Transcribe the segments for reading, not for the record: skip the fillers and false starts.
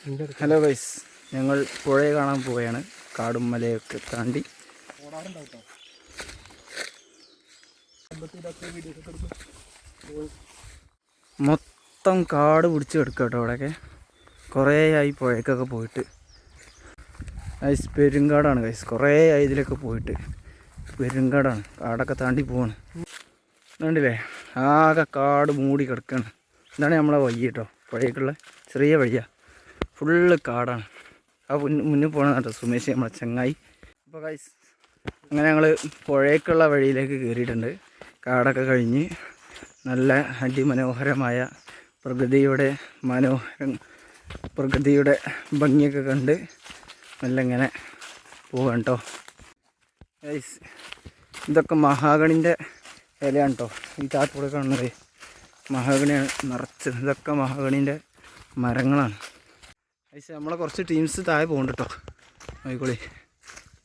Hello guys, ഞങ്ങൾ പുഴയെ കാണാൻ പോവുകയാണ്. കാടും മലയൊക്കെ താണ്ടി. മൊത്തം കാട് പിടിച്ച് കിടക്കുക കേട്ടോ. അവിടെയൊക്കെ കുറേ ആയി പുഴയ്ക്കൊക്കെ പോയിട്ട്. ഗൈസ് പെരുങ്കാടാണ് ഗൈസ്, കുറേ ആയി ഇതിലൊക്കെ പോയിട്ട്. പെരുങ്കാടാണ്, കാടൊക്കെ താണ്ടി പോവാണ്. കണ്ടില്ലേ, ആകെ കാട് മൂടി കിടക്കുകയാണ്. ഇതാണ് നമ്മളെ വഴി കേട്ടോ, പുഴയ്ക്കുള്ള ചെറിയ വഴിയാണ്. ഫുള്ള് കാടാണ്. ആ മുന്നിൽ പോകണം കേട്ടോ സുമേഷ്, നമ്മളെ ചങ്ങായി. അപ്പോൾ ഗൈസ് അങ്ങനെ ഞങ്ങൾ പുഴയ്ക്കുള്ള വഴിയിലേക്ക് കയറിയിട്ടുണ്ട്. കാടൊക്കെ കഴിഞ്ഞ് നല്ല അതിമനോഹരമായ പ്രകൃതിയുടെ ഭംഗിയൊക്കെ കണ്ട് നല്ല ഇങ്ങനെ പോവാണ് കേട്ടോ. ഗൈസ് ഇതൊക്കെ മഹാഗണിൻ്റെ ഇലയാണ് കേട്ടോ. ഈ താത്തൂടെ കാണുന്നത് മഹാഗണിയാണ് നിറച്ച്. ഇതൊക്കെ മഹാഗണിൻ്റെ മരങ്ങളാണ്. ഗൈസ് നമ്മളെ കുറച്ച് ടീംസ് താഴെ പോകുന്നുണ്ട് കേട്ടോ. ആയിക്കോളി,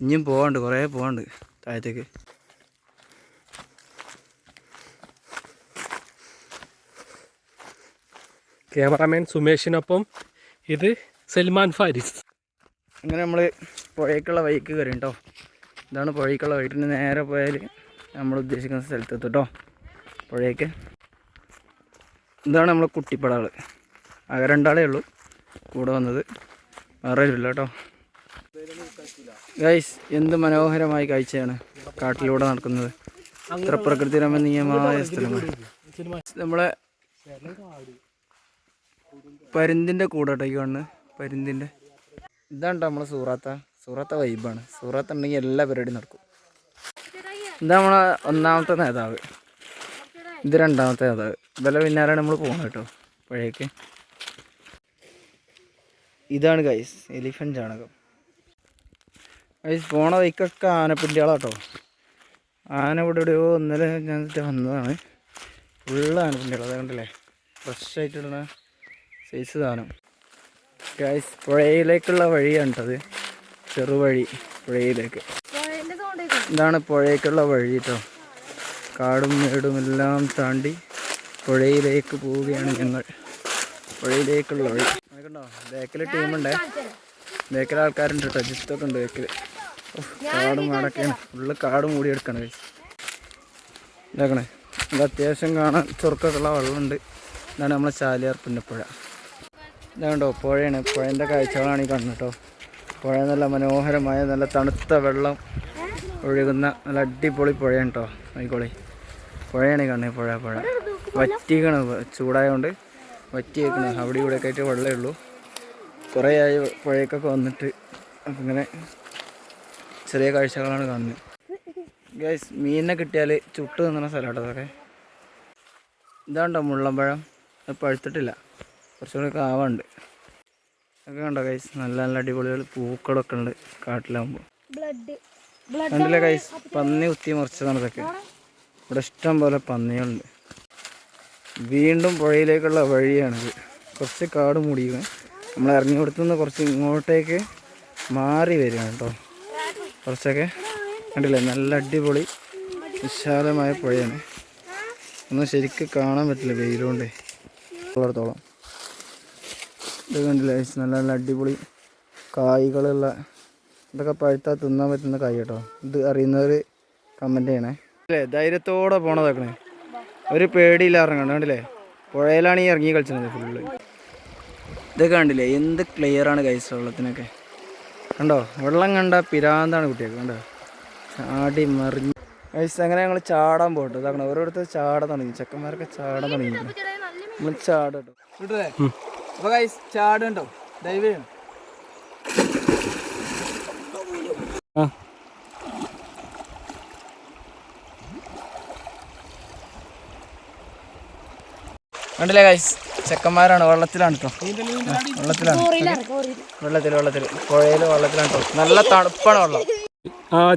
ഇനിയും പോകാണ്ട്, കുറേ പോകാണ്ട് താഴത്തേക്ക്. ക്യാമറാമാൻ സുമേഷിനൊപ്പം ഇത് സൽമാൻ ഫാരിസ്. അങ്ങനെ നമ്മൾ പുഴയ്ക്കുള്ള വഴിക്ക് കയറി കേട്ടോ. ഇതാണ് പുഴയ്ക്കുള്ള വഴിക്ക്. നേരെ പോയാൽ നമ്മൾ ഉദ്ദേശിക്കുന്ന സ്ഥലത്തെത്തും കേട്ടോ. പുഴയ്ക്ക് ഇതാണ് നമ്മളെ കുട്ടിപ്പടകൾ. ആകെ 2 ആളേ ഉള്ളൂ കൂടെ വന്നത്, വേറെ ഇല്ല കേട്ടോ. ഗൈസ് എന്ത് മനോഹരമായ കാഴ്ചയാണ് കാട്ടിലൂടെ നടക്കുന്നത്. അത്ര പ്രകൃതി രമണീയമായ സ്ഥലങ്ങൾ. നമ്മളെ പരുന്തിൻ്റെ കൂടെ ഈ കാണുന്നത് പരുന്തിൻ്റെ. ഇതാണ് നമ്മളെ സൂറാത്ത വൈബാണ്. സൂറാത്ത് ഉണ്ടെങ്കിൽ എല്ലാ പരിപാടിയും നടക്കും. ഇതാ നമ്മളെ 1ാമത്തെ നേതാവ്, ഇത് 2ാമത്തെ നേതാവ്. ഇവരെ പിന്നാലാണ് നമ്മൾ പോകുന്നത് കേട്ടോ പുഴയ്ക്ക്. ഇതാണ് ഗൈസ് എലിഫൻറ്റ് ചാണകം. ഗൈസ് പോണ വഴിക്കൊക്കെ ആനപ്പിണ്ടികളാട്ടോ. ആന ഇവിടെ എവിടെയോ ഇന്നലെ ഞാൻ വന്നതാണ്. ഫുള്ള് ആനപ്പിണ്ടികൾ. അത് കണ്ടില്ലേ, ഫ്രഷ് ആയിട്ടുള്ള സൈസ് സാധനം. ഗൈസ് പുഴയിലേക്കുള്ള വഴിയാണ് കേട്ടത്, ചെറുവഴി പുഴയിലേക്ക്. ഇതാണ് പുഴയ്ക്കുള്ള വഴി കേട്ടോ. കാടും മേടും എല്ലാം താണ്ടി പുഴയിലേക്ക് പോവുകയാണ് ഞങ്ങൾ. പുഴയിലേക്കുള്ള വഴി കണ്ടോ. ബാക്കിൽ ടീമുണ്ടേ, ബാക്കിൽ ആൾക്കാരുണ്ട് കേട്ടോ. ജിത്തൊക്കെ ഉണ്ട് ബാക്കിൽ. കാടും മാടൊക്കെയാണ്, ഫുള്ള് കാട് മൂടിയെടുക്കാണ് ഗൈസ്. ഇതാക്കണേ, ഇത് അത്യാവശ്യം കാണാൻ ചുരുക്കമുള്ള വെള്ളമുണ്ട്. ഇതാണ് നമ്മളെ ചാലിയാർ പുന്നപ്പുഴ. ഇതാണ്ടോ പുഴയാണ്. പുഴേൻ്റെ കാഴ്ചകളാണ് ഈ കാണുന്നത് കേട്ടോ. പുഴ നല്ല മനോഹരമായ നല്ല തണുത്ത വെള്ളം ഒഴുകുന്ന നല്ല അടിപൊളി പുഴയാണ് കേട്ടോ. ആയിക്കോളി, പുഴയാണ് ഈ കാണുന്നത്. പുഴ വറ്റിക്കണ്, ചൂടായതുകൊണ്ട് വറ്റി വെക്കണ്. അവിടെ ഇവിടെയൊക്കെ ആയിട്ട് വെള്ളമേ ഉള്ളൂ. കുറേ ആയി പുഴയൊക്കെ വന്നിട്ട്. അപ്പം ഇങ്ങനെ ചെറിയ കാഴ്ചകളാണ് കാണുന്നത്. ഗൈസ് മീനിനെ കിട്ടിയാൽ ചുട്ട് നിന്ന സ്ഥലമാട്ടോ അതൊക്കെ. ഇതാണ്ടോ മുള്ളമ്പഴം, അത് പഴുത്തിട്ടില്ല, കുറച്ചുകൂടി ആവാണ്ട്. ഒക്കെ കണ്ടോ ഗൈസ്, നല്ല നല്ല അടിപൊളികൾ പൂക്കളൊക്കെ ഉണ്ട് കാട്ടിലാകുമ്പോൾ. കണ്ടില്ലേ ഗൈസ്, പന്നി കുത്തി മറിച്ചതാണ് ഇതൊക്കെ. ഇവിടെ ഇഷ്ടം പോലെ പന്നികളുണ്ട്. വീണ്ടും പുഴയിലേക്കുള്ള വഴിയാണിത്. കുറച്ച് കാട് മൂടിയാണ്. നമ്മൾ ഇറങ്ങി കൊടുത്തുനിന്ന് കുറച്ച് ഇങ്ങോട്ടേക്ക് മാറി വരികയാണ് കേട്ടോ. കുറച്ചൊക്കെ കണ്ടില്ലേ, നല്ല അടിപൊളി വിശാലമായ പുഴയാണ്. ഒന്നും ശരിക്കും കാണാൻ പറ്റില്ല വെയിലുകൊണ്ട് ഉള്ളിടത്തോളം. ഇത് കണ്ടില്ലേ, നല്ല നല്ല അടിപൊളി കായ്കളുള്ള, ഇതൊക്കെ പഴുത്താൽ തിന്നാൻ പറ്റുന്ന കായ് കേട്ടോ. ഇത് അറിയുന്നവർ കമൻറ്റ് ചെയ്യണേ. അല്ലേ, ധൈര്യത്തോടെ പോണതാക്കണേ, ഒരു പേടിയില്ല ഇറങ്ങണ്ട. കണ്ടില്ലേ, പുഴയിലാണ് ഈ ഇറങ്ങി കളിച്ചത് ഫുള്ള്. ഇതൊക്കെ കണ്ടില്ലേ, എന്ത് ക്ലിയറാണ് ഗൈസ് വെള്ളത്തിനൊക്കെ. കണ്ടോ, വെള്ളം കണ്ട പിരാന്താണ് കുട്ടിയൊക്കെ. കണ്ടോ, ചാടി മറിഞ്ഞ് ഗൈസ്. അങ്ങനെ ഞങ്ങൾ ചാടാൻ പോകട്ടോ. ഇതാക്കണം, ഓരോരുത്തർ ചാടാൻ തുടങ്ങി. ചെക്കന്മാരൊക്കെ ചാടാൻ തുടങ്ങി. നമ്മൾ ചാടട്ടോ കിട്ടേ. അപ്പോൾ ഗൈസ് ചാടുണ്ടോ, ദൈവം ചെയ്യണം. കണ്ടില്ലേ ഗൈസ്, ചെക്കന്മാരാണ്. വെള്ളത്തിലാണ് കേട്ടോ, വെള്ളത്തിൽ പുഴയിൽ വെള്ളത്തിലാണ് കേട്ടോ. നല്ല തണുപ്പാണ് വെള്ളം.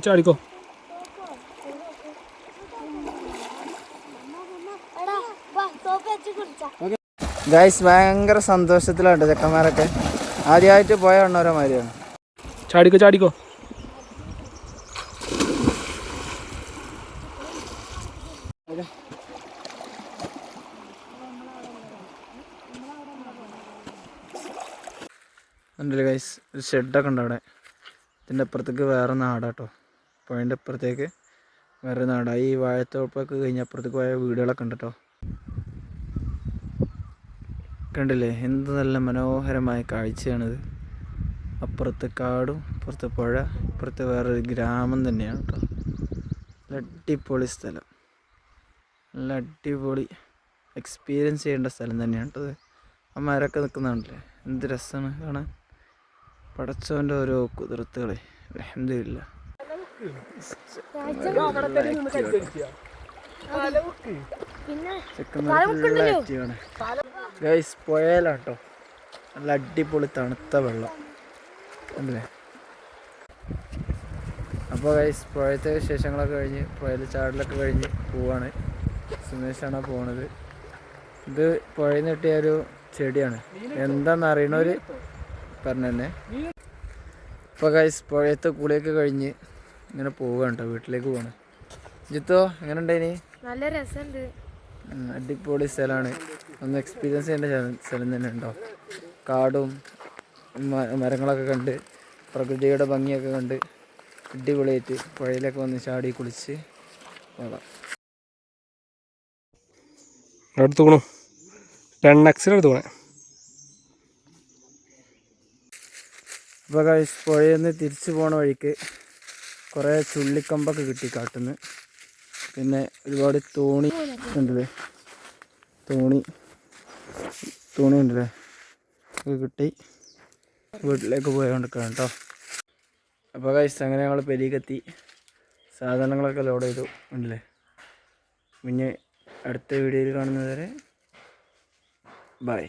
ചാടിക്കോ. ഗൈസ് ഭയങ്കര സന്തോഷത്തിലാണ് കേട്ടോ ചെക്കന്മാരൊക്കെ. ആദ്യമായിട്ട് പോയ എണ്ണോരോ മാതിരിയാണ്. ചാടിക്കോ. ഉണ്ടല്ലേ ഗൈസ്, ഒരു ഷെഡൊക്കെ ഉണ്ട് അവിടെ. ഇതിൻ്റെ അപ്പുറത്തേക്ക് വേറെ നാടാട്ടോ, പുഴേൻ്റെ അപ്പുറത്തേക്ക് വേറെ നാടാണ്. ഈ വാഴത്തോപ്പൊക്കെ കഴിഞ്ഞ് അപ്പുറത്തേക്ക് പോയ വീടുകളൊക്കെ ഉണ്ട് കേട്ടോ. കണ്ടില്ലേ, എന്ത് നല്ല മനോഹരമായ കാഴ്ചയാണിത്. അപ്പുറത്തെ കാടും അപ്പുറത്തെ പുഴ, ഇപ്പുറത്തെ വേറൊരു ഗ്രാമം തന്നെയാണ് കേട്ടോ. നല്ല അടിപൊളി സ്ഥലം, നല്ല അടിപൊളി എക്സ്പീരിയൻസ് ചെയ്യേണ്ട സ്ഥലം തന്നെയാണ് കേട്ടത്. ആ മരമൊക്കെ നിൽക്കുന്നുണ്ടല്ലേ, എന്ത് രസമാണ് കാണാൻ. പടച്ചവൻ്റെ ഓരോ കുതിർത്തുകളെ അൽഹംദുലില്ലാ. ഗൈസ് പുഴയിലാണ് കേട്ടോ, നല്ല അടിപൊളി തണുത്ത വെള്ളം അല്ലേ. അപ്പോൾ ഗൈസ് പുഴയത്തെ വിശേഷങ്ങളൊക്കെ കഴിഞ്ഞ് പുഴയിൽ ചാടലൊക്കെ കഴിഞ്ഞ് പോവാണ്. സുമേഷാണ് പോണത്. ഇത് പുഴയിൽ നിന്ന് കിട്ടിയ ഒരു ചെടിയാണ്, എന്താണെന്ന് അറിയണവർ പറഞ്ഞു തന്നെ. ഇപ്പോൾ ഗൈസ് പുഴയത്തെ കുളിയൊക്കെ കഴിഞ്ഞ് ഇങ്ങനെ പോവുകയാണ് കേട്ടോ, വീട്ടിലേക്ക് പോവാണ്. ജിത്തോ എങ്ങനെ ഉണ്ടായിനി? നല്ല രസമുണ്ട്. അടിപൊളി സ്ഥലമാണ്, ഒന്ന് എക്സ്പീരിയൻസ് ചെയ്യേണ്ട സ്ഥലം തന്നെ ഉണ്ടോ. കാടും മരങ്ങളൊക്കെ കണ്ട് പ്രകൃതിയുടെ ഭംഗിയൊക്കെ കണ്ട് അടിപൊളിയായിട്ട് പുഴയിലൊക്കെ വന്ന് ചാടി കുളിച്ച് പോകാം. എടുത്തു 10x എടുത്തു. അപ്പോൾ ഗൈസ് പുഴയിൽ നിന്ന് തിരിച്ചു പോണ വഴിക്ക് കുറേ ചുള്ളിക്കമ്പൊക്കെ കിട്ടി കാട്ടുന്ന്. പിന്നെ ഒരുപാട് തോണി ഉണ്ടല്ലേ, തോണി ഉണ്ടല്ലേ, അത് കിട്ടി വീട്ടിലേക്ക് പോയോണ്ടിരിക്കണം കേട്ടോ. അപ്പോൾ ഗൈസ് അങ്ങനെ ഞങ്ങൾ പെരിക്കെത്തി, സാധനങ്ങളൊക്കെ ലോഡ് ചെയ്തു ഉണ്ടല്ലേ. പിന്നെ അടുത്ത വീഡിയോയിൽ കാണുന്നത് വരെ ബൈ.